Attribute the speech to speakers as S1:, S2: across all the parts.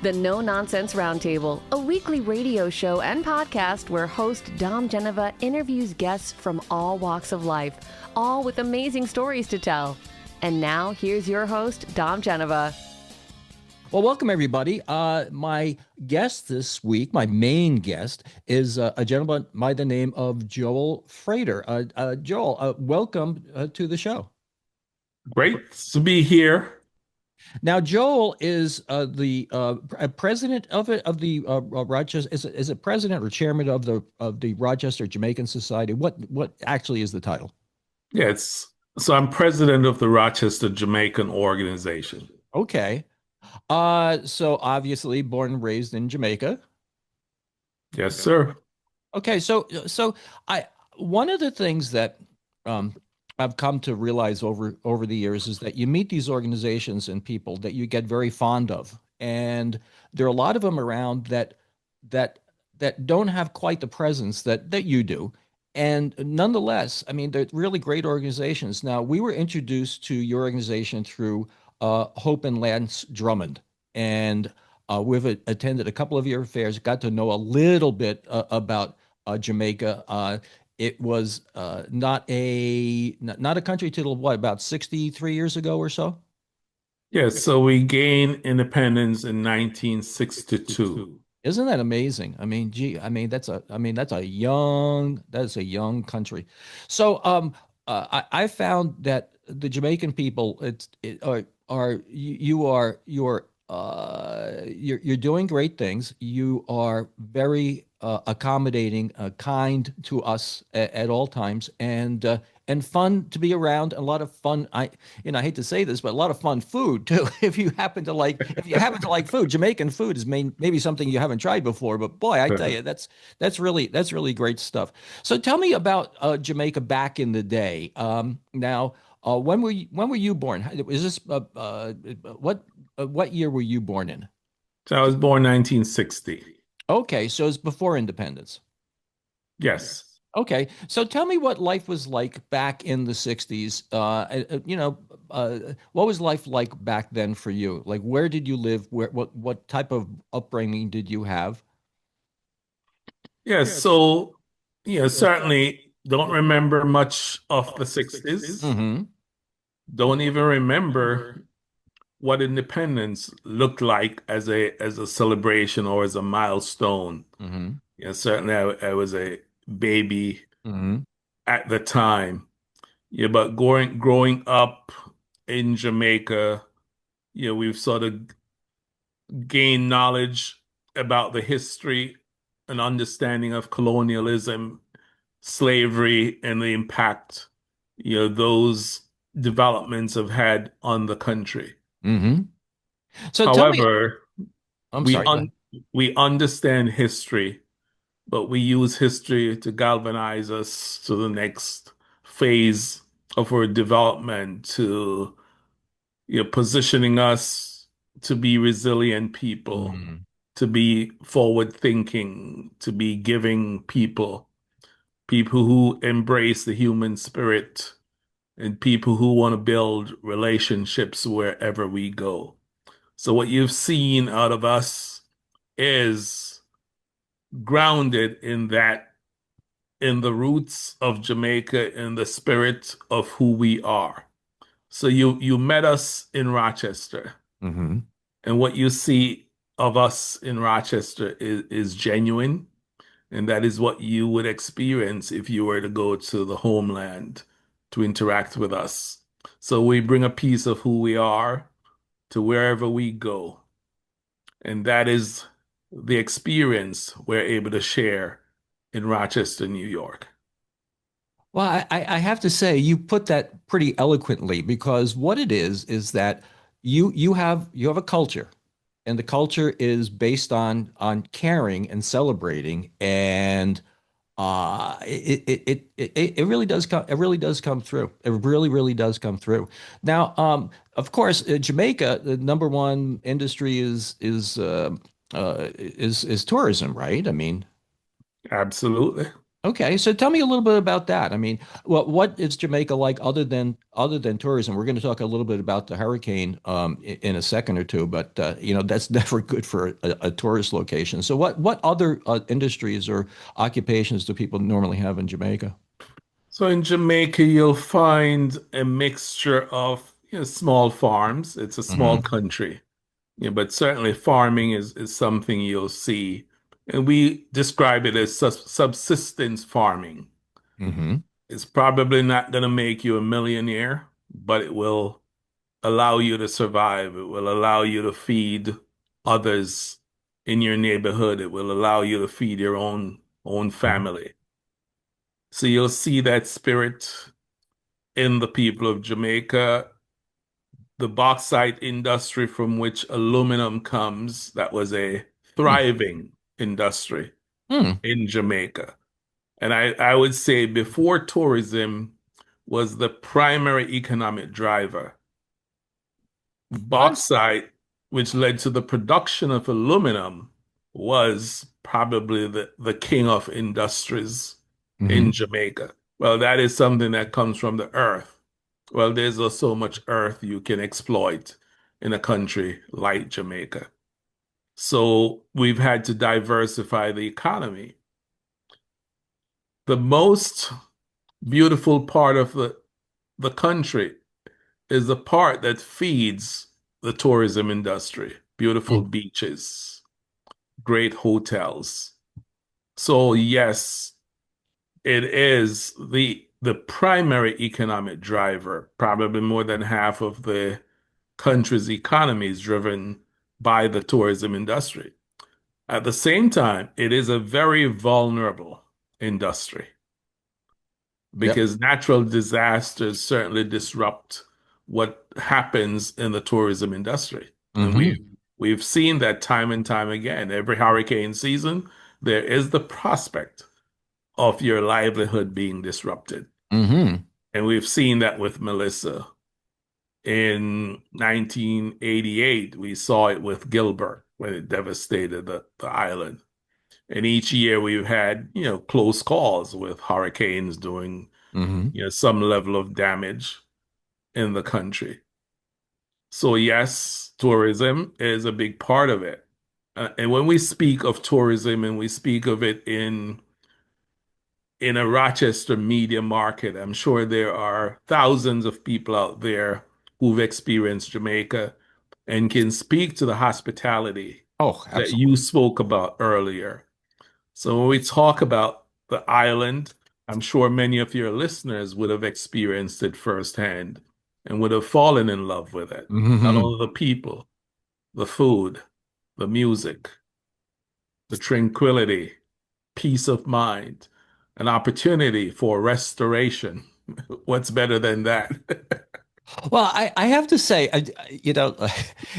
S1: The No Nonsense Roundtable, a weekly radio show and podcast where host Dom Geneva interviews guests from all walks of life, all with amazing stories to tell. And now, here's your host, Dom Geneva.
S2: Well, welcome, everybody. My guest this week, my main guest, is a gentleman by the name of Joel Frater. Joel, welcome to the show.
S3: Great to be here.
S2: Now, Joel is the president of the Rochester. Is it president or chairman of the Rochester Jamaican Society? What actually is the title?
S3: Yeah, so I'm president of the Rochester Jamaican Organization.
S2: Okay. So obviously born and raised in Jamaica.
S3: Yes, sir.
S2: Okay, so one of the things that I've come to realize over the years is that you meet these organizations and people that you get very fond of, and there are a lot of them around that don't have quite the presence that you do, and nonetheless, I mean, they're really great organizations. Now, we were introduced to your organization through Hope and Lance Drummond, and we've attended a couple of your affairs, got to know a little bit about Jamaica. It was not a country till what, about 63 years ago or so?
S3: Yes, so we gained independence in 1962.
S2: Isn't that amazing? I mean, gee, that's a young country. So I found that the Jamaican people you're doing great things. You are very accommodating, kind to us at all times, and fun to be around. A lot of fun. I hate to say this, but a lot of fun food too. If you happen to like food, Jamaican food is maybe something you haven't tried before. But boy, I tell you, that's really great stuff. So tell me about Jamaica back in the day. Now, when were you born? Is this what year were you born in?
S3: So I was born 1960.
S2: Okay, so it's before independence.
S3: Yes.
S2: Okay, so tell me what life was like back in the 60s. What was life like back then for you? Like, where did you live? What type of upbringing did you have?
S3: Yes, so certainly don't remember much of the 60s.
S2: Mm-hmm.
S3: Don't even remember what independence looked like as a celebration or as a milestone.
S2: Mm-hmm.
S3: Yeah, certainly I was a baby
S2: Mm-hmm.
S3: at the time. Yeah, but growing up in Jamaica, we've sort of gained knowledge about the history and understanding of colonialism, slavery, and the impact, those developments have had on the country.
S2: Mm-hmm. So
S3: However,
S2: I'm
S3: we
S2: sorry.
S3: we understand history, but we use history to galvanize us to the next phase of our development, to positioning us to be resilient people,
S2: Mm-hmm.
S3: to be forward thinking, to be giving people who embrace the human spirit, and people who want to build relationships wherever we go. So what you've seen out of us is grounded in the roots of Jamaica, in the spirit of who we are. So you met us in Rochester,
S2: Mm-hmm.
S3: and what you see of us in Rochester is genuine, and that is what you would experience if you were to go to the homeland to interact with us. So we bring a piece of who we are to wherever we go. And that is the experience we're able to share in Rochester, New York.
S2: Well, I have to say you put that pretty eloquently, because what it is that you have a culture, and the culture is based on caring and celebrating, and it really does come through. It really does come through. Now, of course, Jamaica, the number one industry is tourism, right? I mean,
S3: Absolutely.
S2: Okay, so tell me a little bit about that. I mean, what is Jamaica like other than tourism? We're going to talk a little bit about the hurricane in a second or two, but you know that's never good for a tourist location. So what other industries or occupations do people normally have in Jamaica?
S3: So in Jamaica, you'll find a mixture of, small farms. It's a small
S2: Hmm.
S3: country. Yeah, but certainly farming is something you'll see. And we describe it as subsistence farming.
S2: Hmm.
S3: It's probably not going to make you a millionaire, but it will allow you to survive. It will allow you to feed others in your neighborhood. It will allow you to feed your own family. So you'll see that spirit in the people of Jamaica. The bauxite industry from which aluminum comes, that was a thriving industry
S2: Hmm.
S3: in Jamaica. And I would say before tourism was the primary economic driver,
S2: What?
S3: bauxite, which led to the production of aluminum, was probably the king of industries in
S2: Hmm.
S3: Jamaica. Well, that is something that comes from the earth. Well, there's also so much earth you can exploit in a country like Jamaica. So we've had to diversify the economy. The most beautiful part of the country is the part that feeds the tourism industry. Beautiful beaches, great hotels. So yes, it is the primary economic driver. Probably more than half of the country's economy is driven by the tourism industry. At the same time, it is a very vulnerable industry
S2: Yep.
S3: because natural disasters certainly disrupt what happens in the tourism industry. And
S2: Hmm.
S3: we've seen that time and time again. Every hurricane season, there is the prospect of your livelihood being disrupted.
S2: Hmm.
S3: And we've seen that with Melissa. In 1988, we saw it with Gilbert when it devastated the island. And each year we've had, close calls with hurricanes doing,
S2: Hmm.
S3: some level of damage in the country. So yes, tourism is a big part of it. And when we speak of tourism and we speak of it in a Rochester media market, I'm sure there are thousands of people out there who've experienced Jamaica and can speak to the hospitality
S2: Oh,
S3: that you
S2: absolutely.
S3: spoke about earlier. So when we talk about the island, I'm sure many of your listeners would have experienced it firsthand and would have fallen in love with it. Not
S2: Hmm.
S3: only the people, the food, the music, the tranquility, peace of mind, an opportunity for restoration. What's better than that?
S2: Well, I have to say, you know,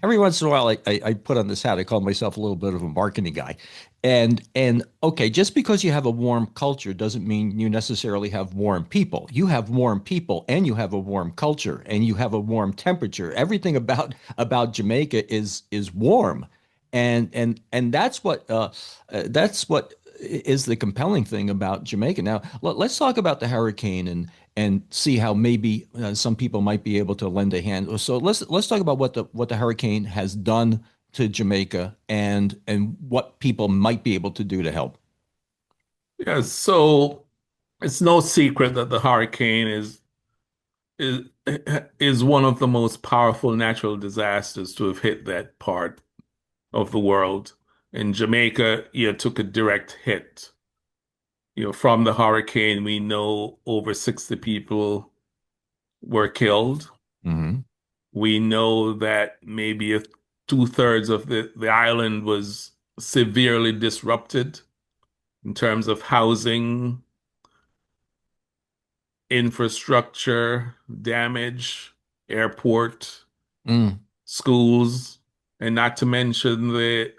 S2: every once in a while I put on this hat. I call myself a little bit of a marketing guy. And okay, just because you have a warm culture doesn't mean you necessarily have warm people. You have warm people and you have a warm culture and you have a warm temperature. Everything about Jamaica is warm. And that's what is the compelling thing about Jamaica. Now, let's talk about the hurricane and see how maybe some people might be able to lend a hand. So let's talk about what the hurricane has done to Jamaica and what people might be able to do to help.
S3: Yeah, so it's no secret that the hurricane is is one of the most powerful natural disasters to have hit that part of the world. In Jamaica, took a direct hit. From the hurricane, we know over 60 people were killed.
S2: Hmm.
S3: We know that maybe two-thirds of the island was severely disrupted in terms of housing, infrastructure damage, airport,
S2: Mm.
S3: schools, and not to mention the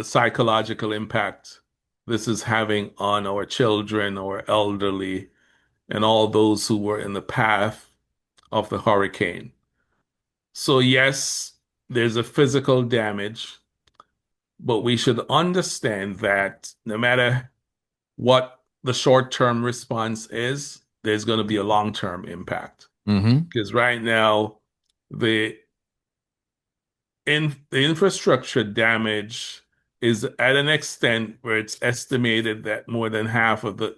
S3: psychological impact this is having on our children, our elderly, and all those who were in the path of the hurricane. So, yes, there's a physical damage, but we should understand that no matter what the short-term response is, there's going to be a long-term impact.
S2: Mm-hmm.
S3: Because right now, the the infrastructure damage is at an extent where it's estimated that more than half of the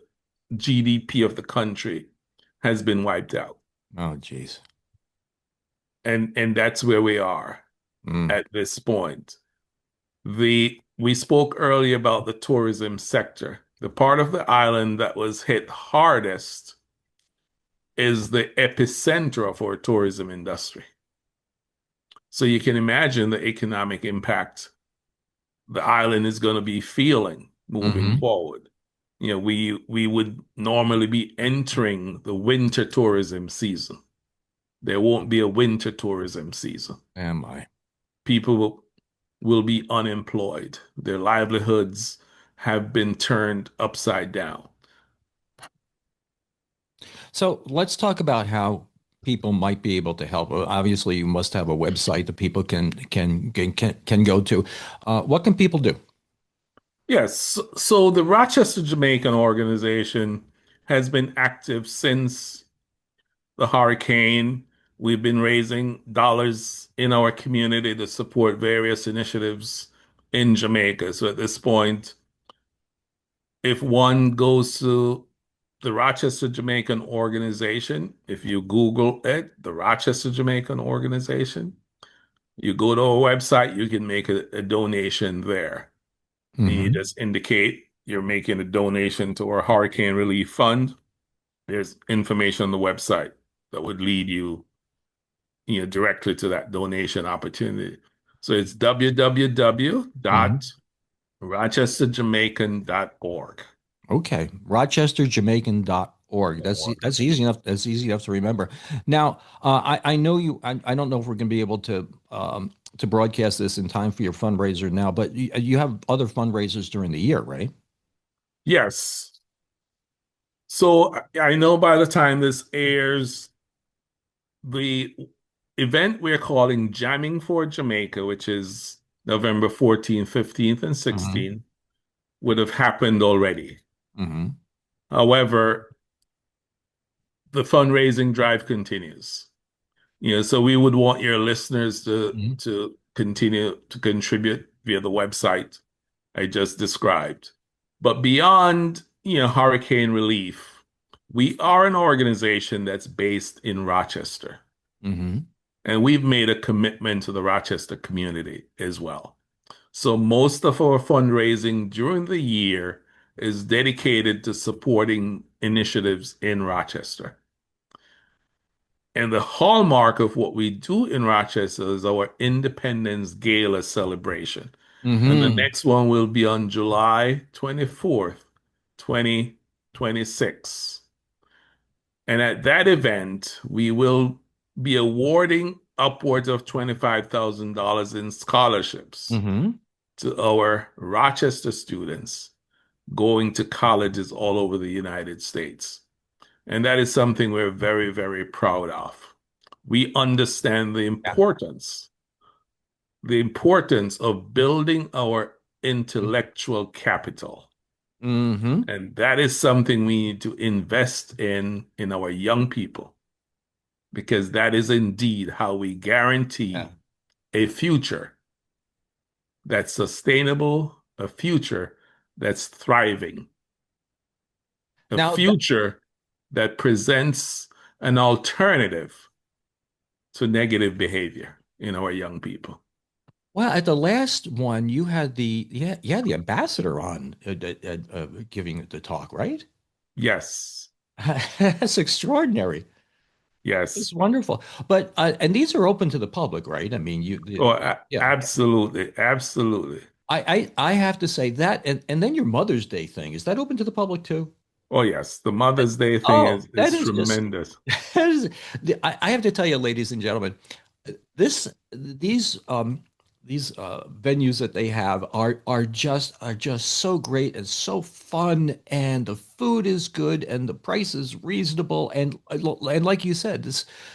S3: GDP of the country has been wiped out.
S2: Oh, geez.
S3: And that's where we are at this point. We spoke earlier about the tourism sector. The part of the island that was hit hardest is the epicenter of our tourism industry. So you can imagine the economic impact the island is going to be feeling moving forward. You know, we would normally be entering the winter tourism season. There won't be a winter tourism season.
S2: Am I?
S3: People will be unemployed. Their livelihoods have been turned upside down.
S2: So let's talk about how people might be able to help. Obviously, you must have a website that people can go to. What can people do?
S3: Yes, so the Rochester Jamaican Organization has been active since the hurricane. We've been raising dollars in our community to support various initiatives in Jamaica. So at this point, if one goes to the Rochester Jamaican Organization, if you Google it, the Rochester Jamaican Organization, you go to our website, you can make a donation there. And you just indicate you're making a donation to our hurricane relief fund. There's information on the website that would lead you, directly to that donation opportunity. So it's www.rochesterjamaican.org.
S2: Okay, rochesterjamaican.org. That's easy enough. That's easy enough to remember. Now, I know you. I don't know if we're going to be able to broadcast this in time for your fundraiser now, but you have other fundraisers during the year, right?
S3: Yes. So I know by the time this airs, the event we're calling Jamming for Jamaica, which is November 14th, 15th, and 16th, would have happened already. However, the fundraising drive continues. So we would want your listeners to continue to contribute via the website I just described. But beyond, hurricane relief, we are an organization that's based in Rochester. And we've made a commitment to the Rochester community as well. So most of our fundraising during the year is dedicated to supporting initiatives in Rochester. And the hallmark of what we do in Rochester is our Independence Gala celebration. And the next one will be on July 24th, 2026. And at that event, we will be awarding upwards of $25,000 in scholarships to our Rochester students going to colleges all over the United States. And that is something we're very, very proud of. We understand the importance of building our intellectual capital. And that is something we need to invest in our young people, because that is indeed how we guarantee a future that's sustainable, a future that's thriving, a future that presents an alternative to negative behavior in our young people.
S2: Well, at the last one, you had the ambassador on giving the talk, right?
S3: Yes.
S2: That's extraordinary.
S3: Yes.
S2: It's wonderful. But and these are open to the public, right? I mean,
S3: absolutely, absolutely.
S2: I have to say that, and then your Mother's Day thing, is that open to the public too?
S3: Oh yes, the Mother's Day thing is tremendous.
S2: I have to tell you, ladies and gentlemen, these venues that they have are just so great and so fun, and the food is good and the price is reasonable, and like you said,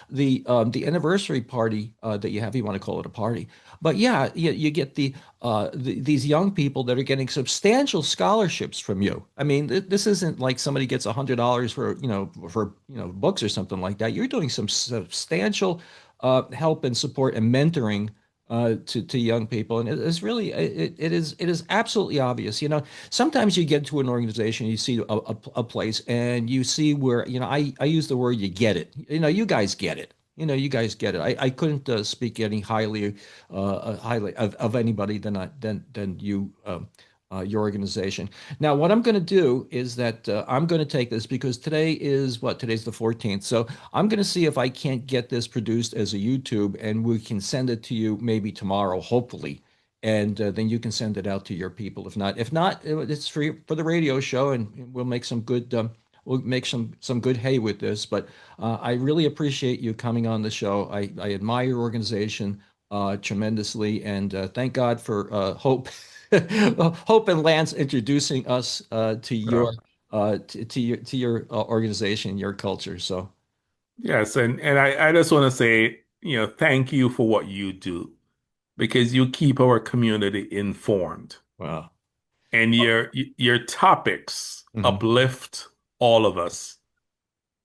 S2: the anniversary party that you have, you want to call it a party, but yeah, you get these young people that are getting substantial scholarships from you. I mean, this isn't like somebody gets $100 for books or something like that. You're doing some substantial help and support and mentoring to young people, and it is absolutely obvious. Sometimes you get to an organization, you see a place, and you see where I use the word, you get it. You guys get it. You guys get it. I couldn't speak any highly of anybody than you. Your organization. Now, what I'm going to do is that I'm going to take this, because today's the 14th. So I'm going to see if I can't get this produced as a YouTube, and we can send it to you maybe tomorrow, hopefully. And then you can send it out to your people. If not, it's free for the radio show, and we'll make some good, some good hay with this. But I really appreciate you coming on the show. I admire your organization tremendously, and thank God for Hope. Hope and Lance introducing us to your organization, your culture. So
S3: Yes, and I just want to say, thank you for what you do, because you keep our community informed,
S2: wow,
S3: and your topics
S2: Mhm.
S3: uplift all of us,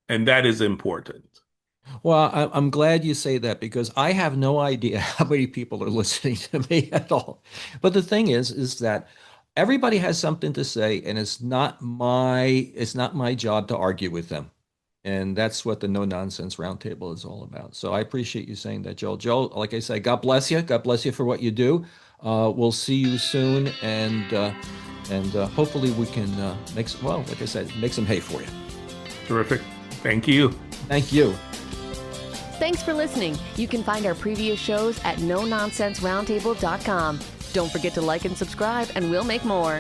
S3: and that is important.
S2: Well, I'm glad you say that, because I have no idea how many people are listening to me at all. But the thing is that everybody has something to say, and it's not my job to argue with them. And that's what the No Nonsense Roundtable is all about. So I appreciate you saying that, Joel. Joel, like I said, God bless you. God bless you for what you do. We'll see you soon, and hopefully we can like I said, make some hay for you.
S3: Terrific. Thank you.
S2: Thank you.
S1: Thanks for listening. You can find our previous shows at nononsenseroundtable.com. Don't forget to like and subscribe, and we'll make more.